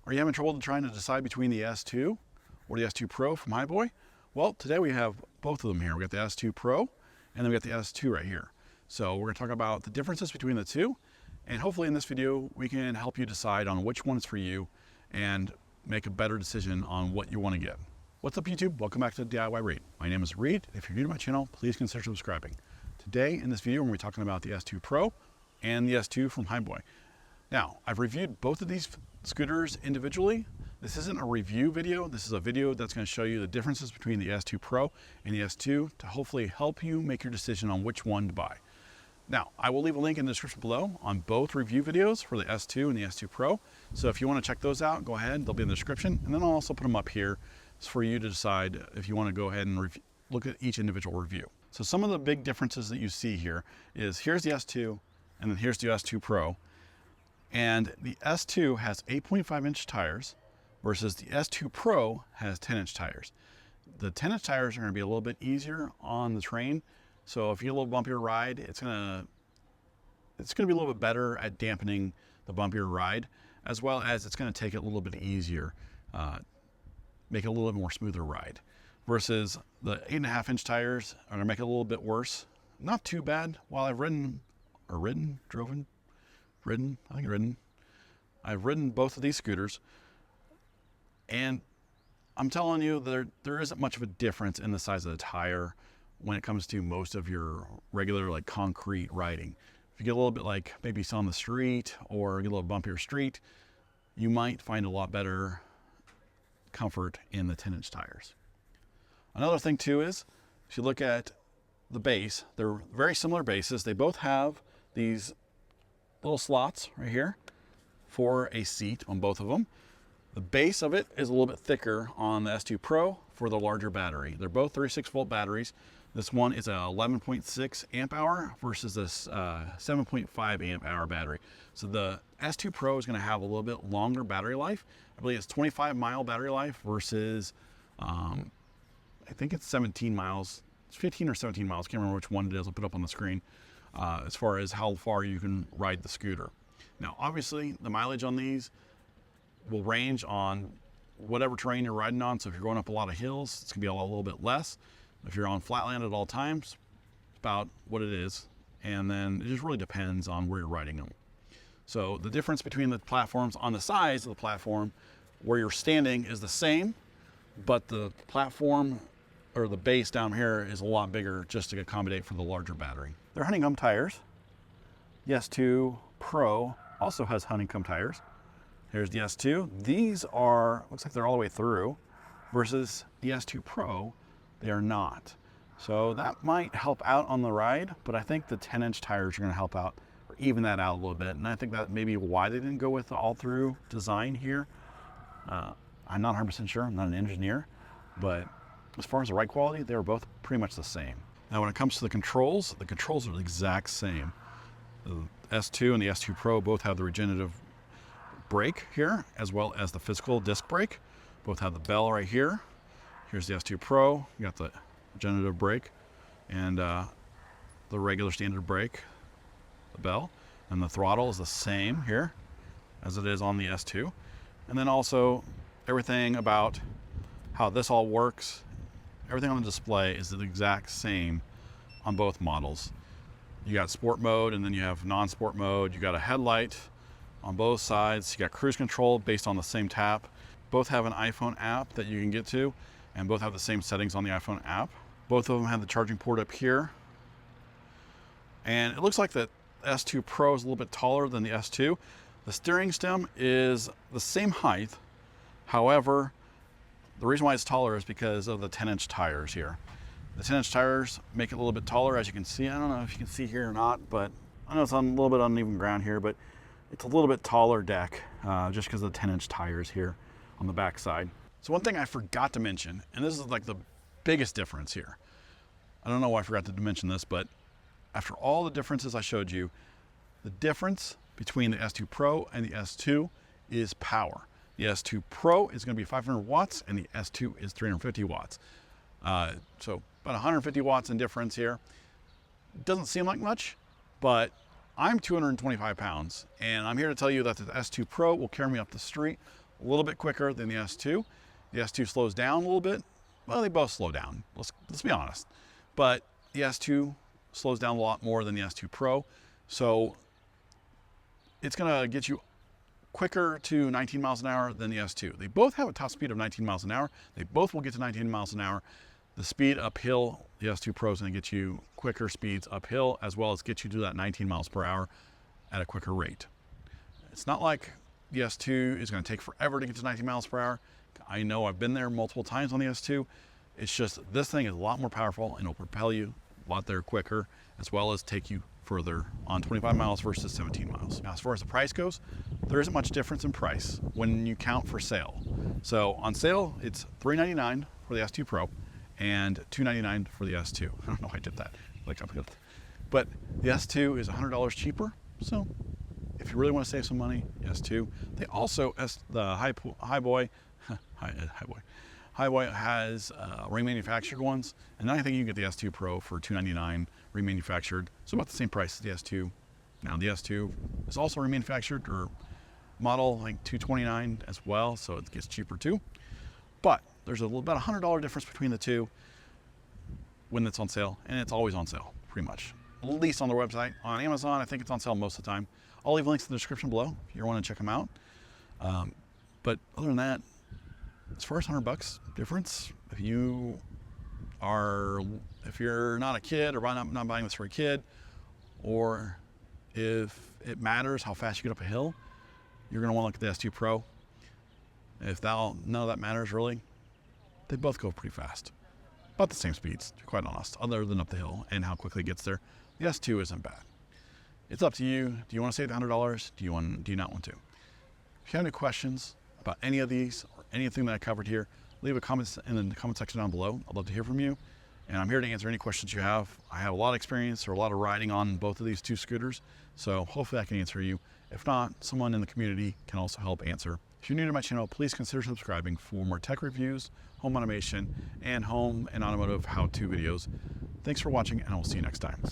Are you having trouble trying to decide between the S2 or the S2 Pro from HiBoy? Well, today we have both of them here. We got the S2 Pro and then we got the S2 right here. So we're going to talk about the differences between the two, and hopefully in this video we can help you decide on which one is for you and make a better decision on what you want to get. What's up YouTube? Welcome back to DIY Reed. My name is Reed. If you're new to my channel, please consider subscribing. Today in this video we're going to be talking about the S2 Pro and the S2 from HiBoy. Now, I've reviewed both of these scooters individually. This isn't a review video. This is a video that's going to show you the differences between the S2 Pro and the S2 to hopefully help you make your decision on which one to buy. Now, I will leave a link in the description below on both review videos for the S2 and the S2 Pro. So if you want to check those out, go ahead. They'll be in the description. And then I'll also put them up here for you to decide if you want to go ahead and look at each individual review. So some of the big differences that you see here is here's the S2 and then here's the S2 Pro. And the S2 has 8.5-inch tires versus the S2 Pro has 10-inch tires. The 10-inch tires are going to be a little bit easier on the terrain. So if you get a little bumpier ride, it's going to be a little bit better at dampening the bumpier ride, as well as it's going to take it a little bit easier, make it a little bit more smoother ride. Versus the 8.5-inch tires are going to make it a little bit worse. Not too bad. While I've I've ridden both of these scooters, and I'm telling you there isn't much of a difference in the size of the tire when it comes to most of your regular like concrete riding. If you get a little bit like maybe on the street or get a little bumpier street, you might find a lot better comfort in the 10-inch tires. Another thing too is if you look at the base, they're very similar bases. They both have these little slots right here for a seat on both of them. The base of it is a little bit thicker on the S2 Pro for the larger battery. They're both 36-volt batteries. This one is a 11.6 amp hour versus this 7.5 amp hour battery. So the S2 Pro is going to have a little bit longer battery life. I believe it's 25-mile battery life versus I think it's 17 miles. It's 15 or 17 miles. Can't remember which one it is. I'll put it up on the screen. As far as how far you can ride the scooter. Now, obviously, the mileage on these will range on whatever terrain you're riding on. So if you're going up a lot of hills, it's gonna be a little bit less. If you're on flatland at all times, it's about what it is. And then it just really depends on where you're riding them. So the difference between the platforms on the size of the platform where you're standing is the same, but the platform or the base down here is a lot bigger just to accommodate for the larger battery. They're honeycomb tires. The S2 Pro also has honeycomb tires. Here's the S2. These are, looks like they're all the way through, versus the S2 Pro, they are not. So that might help out on the ride, but I think the 10-inch tires are gonna help out or even that out a little bit. And I think that may be why they didn't go with the all-through design here. I'm not 100% sure, I'm not an engineer, but as far as the ride quality, they were both pretty much the same. Now when it comes to the controls are the exact same. The S2 and the S2 Pro both have the regenerative brake here, as well as the physical disc brake. Both have the bell right here. Here's the S2 Pro. You got the regenerative brake and the regular standard brake, the bell. And the throttle is the same here as it is on the S2. And then also everything about how this all works, everything on the display is the exact same on both models. You got sport mode and then you have non-sport mode. You got a headlight on both sides. You got cruise control based on the same tap. Both have an iPhone app that you can get to, and both have the same settings on the iPhone app. Both of them have the charging port up here. And it looks like the S2 Pro is a little bit taller than the S2. The steering stem is the same height. However, the reason why it's taller is because of the 10-inch tires here. The 10-inch tires make it a little bit taller, as you can see. I don't know if you can see here or not, but I know it's on a little bit uneven ground here, but it's a little bit taller deck just because of the 10-inch tires here on the back side. So one thing I forgot to mention, and this is like the biggest difference here. I don't know why I forgot to mention this, but after all the differences I showed you, the difference between the S2 Pro and the S2 is power. The S2 Pro is going to be 500 watts and the S2 is 350 watts. So about 150 watts in difference here. Doesn't seem like much, but I'm 225 pounds and I'm here to tell you that the S2 Pro will carry me up the street a little bit quicker than the S2. The S2 slows down a little bit. Well, they both slow down. Let's be honest. But the S2 slows down a lot more than the S2 Pro. So it's going to get you quicker to 19 miles an hour than the S2. They both have a top speed of 19 miles an hour. They both will get to 19 miles an hour. The speed uphill, the S2 Pro is going to get you quicker speeds uphill, as well as get you to that 19 miles per hour at a quicker rate. It's not like the S2 is going to take forever to get to 19 miles per hour. I know I've been there multiple times on the S2. It's just this thing is a lot more powerful and it'll propel you a lot there quicker, as well as take you further on 25 miles versus 17 miles. Now, as far as the price goes, there isn't much difference in price when you count for sale. So on sale, it's $399 for the S2 Pro and $299 for the S2. I don't know why I did that. But the S2 is $100 cheaper. So if you really want to save some money, S2. They also, the HiBoy has remanufactured ones, and I think you can get the S2 Pro for $299 remanufactured, so about the same price as the S2. Now the S2 is also remanufactured, or model like $229 as well, so it gets cheaper too. But there's about $100 difference between the two when it's on sale, and it's always on sale, pretty much. At least on their website. On Amazon, I think it's on sale most of the time. I'll leave links in the description below if you want to check them out. But other than that, as far as $100 difference, if you're not a kid or not buying this for a kid, or if it matters how fast you get up a hill, you're going to want to look at the S2 Pro. If none of that matters really, they both go pretty fast. About the same speeds, to be quite honest, other than up the hill and how quickly it gets there. The S2 isn't bad. It's up to you. Do you want to save the $100? Do you not want to? If you have any questions about any of these or anything that I covered here, leave a comment in the comment section down below. I'd love to hear from you. And I'm here to answer any questions you have. I have a lot of experience or a lot of riding on both of these two scooters, so hopefully I can answer you. If not, someone in the community can also help answer. If you're new to my channel, please consider subscribing for more tech reviews, home automation, and home and automotive how-to videos. Thanks for watching, and I will see you next time.